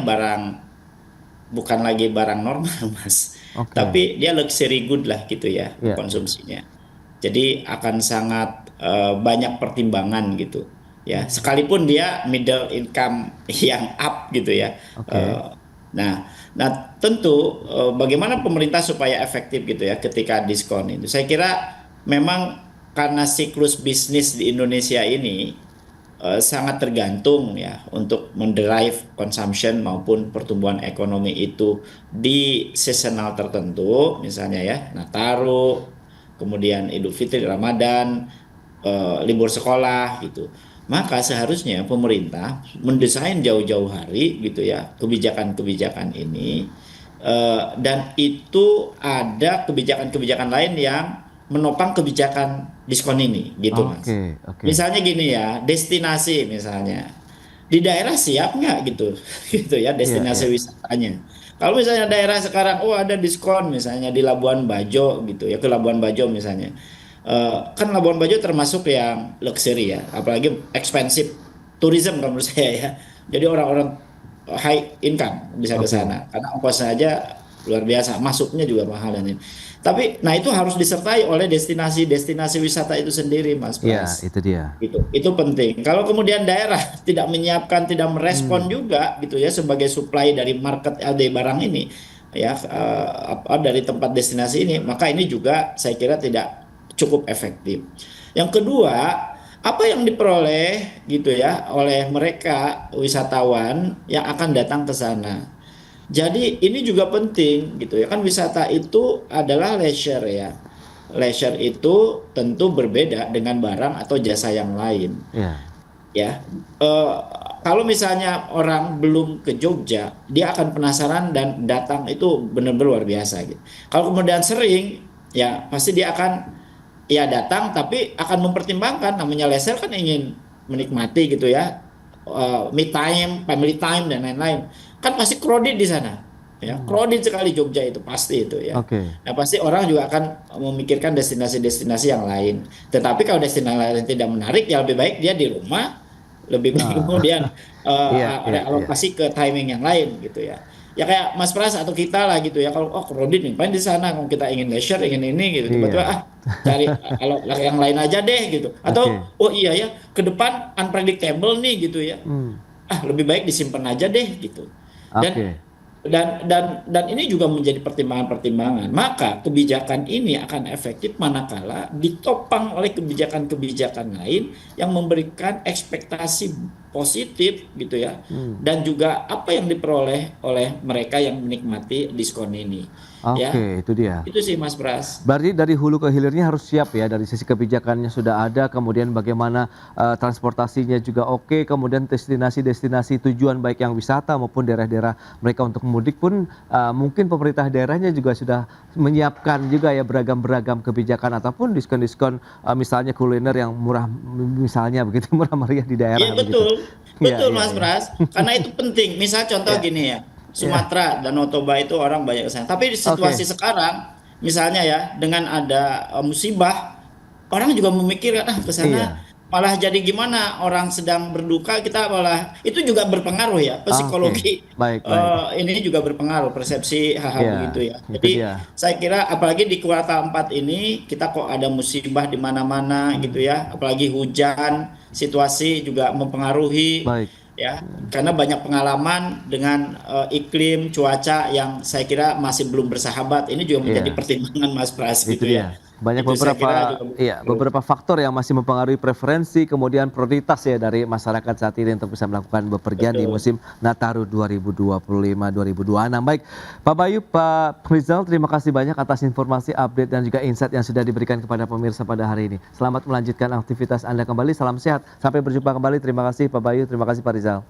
bukan lagi barang normal Mas, tapi dia luxury good lah gitu ya konsumsinya. Jadi akan sangat banyak pertimbangan gitu ya, sekalipun dia middle income yang up gitu ya. Nah tentu bagaimana pemerintah supaya efektif gitu ya ketika diskon itu. Saya kira memang karena siklus bisnis di Indonesia ini sangat tergantung ya untuk mendrive consumption maupun pertumbuhan ekonomi itu di seasonal tertentu, misalnya ya Nataru, kemudian Idul Fitri, Ramadan, libur sekolah gitu. Maka seharusnya pemerintah mendesain jauh-jauh hari gitu ya kebijakan-kebijakan ini, dan itu ada kebijakan-kebijakan lain yang menopang kebijakan diskon ini gitu Mas. Misalnya gini ya, destinasi misalnya. Di daerah siap nggak gitu gitu ya destinasi wisatanya. Kalau misalnya daerah sekarang ada diskon misalnya di Labuan Bajo gitu ya, ke Labuan Bajo misalnya. Kan Labuan Bajo termasuk yang luxury ya, apalagi expensive tourism kalau menurut saya ya. Jadi orang-orang high income bisa ke sana karena ongkosnya aja luar biasa, masuknya juga mahal dan ini. Tapi nah itu harus disertai oleh destinasi wisata itu sendiri Mas Pras. Ya, itu dia. Itu penting. Kalau kemudian daerah tidak menyiapkan, tidak merespon juga gitu ya sebagai supply dari market LD barang ini ya, dari tempat destinasi ini, maka ini juga saya kira tidak cukup efektif. Yang kedua, apa yang diperoleh gitu ya oleh mereka wisatawan yang akan datang ke sana. Jadi ini juga penting gitu ya, kan wisata itu adalah leisure ya. Leisure itu tentu berbeda dengan barang atau jasa yang lain. Ya, kalau misalnya orang belum ke Jogja, dia akan penasaran dan datang itu benar-benar luar biasa gitu. Kalau kemudian sering, ya pasti dia akan ya datang, tapi akan mempertimbangkan, namanya leisure kan ingin menikmati gitu ya, me time, family time dan lain-lain. Kan pasti crowded di sana ya, crowded sekali Jogja itu pasti itu ya. Nah pasti orang juga akan memikirkan destinasi-destinasi yang lain, tetapi kalau destinasi lain tidak menarik ya lebih baik dia di rumah, lebih baik kemudian alokasi ke timing yang lain gitu ya. Ya kayak Mas Pras atau kita lah gitu ya, kalau crowded nih paling di sana, kalau kita ingin leisure, ingin ini gitu, tiba-tiba cari kalau yang lain aja deh gitu, atau iya ya ke depan unpredictable nih gitu ya, lebih baik disimpan aja deh gitu. Dan ini juga menjadi pertimbangan-pertimbangan. Maka kebijakan ini akan efektif manakala ditopang oleh kebijakan-kebijakan lain yang memberikan ekspektasi positif gitu ya, dan juga apa yang diperoleh oleh mereka yang menikmati diskon ini. Itu dia. Itu sih Mas Pras. Berarti dari hulu ke hilirnya harus siap ya, dari sisi kebijakannya sudah ada, kemudian bagaimana transportasinya juga kemudian destinasi-destinasi tujuan baik yang wisata maupun daerah-daerah mereka untuk mudik pun mungkin pemerintah daerahnya juga sudah menyiapkan juga ya beragam-beragam kebijakan ataupun diskon-diskon misalnya kuliner yang murah misalnya begitu, murah meriah di daerah. Iya betul Mas Pras, karena itu penting. Misal contoh gini ya, Sumatera dan Toba itu orang banyak ke sana. Tapi di situasi sekarang, misalnya ya, dengan ada musibah, orang juga memikirkan ke sana malah jadi gimana, orang sedang berduka, kita malah itu juga berpengaruh ya, psikologi. Ini juga berpengaruh, persepsi hal-hal begitu ya. Jadi saya kira apalagi di kuartal 4 ini kita kok ada musibah di mana-mana gitu ya, apalagi hujan, situasi juga mempengaruhi. Ya, karena banyak pengalaman dengan iklim cuaca yang saya kira masih belum bersahabat. Ini juga menjadi pertimbangan Mas Pras gitu ya. Banyak beberapa faktor yang masih mempengaruhi preferensi kemudian prioritas ya dari masyarakat saat ini untuk bisa melakukan bepergian di musim Nataru 2025-2026. Baik, Pak Bayu, Pak Rizal, terima kasih banyak atas informasi, update dan juga insight yang sudah diberikan kepada pemirsa pada hari ini. Selamat melanjutkan aktivitas Anda kembali. Salam sehat. Sampai berjumpa kembali. Terima kasih Pak Bayu, terima kasih Pak Rizal.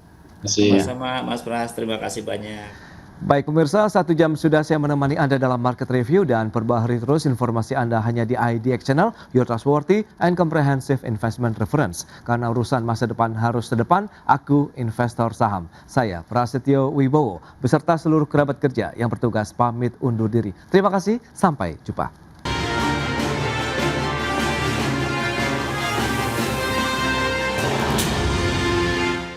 Sama-sama Mas Pras, terima kasih banyak. Baik pemirsa, 1 jam sudah saya menemani Anda dalam Market Review dan perbaharui terus informasi Anda hanya di IDX Channel, your trustworthy and comprehensive investment reference. Karena urusan masa depan harus terdepan, aku investor saham. Saya Prasetyo Wibowo beserta seluruh kerabat kerja yang bertugas pamit undur diri. Terima kasih, sampai jumpa.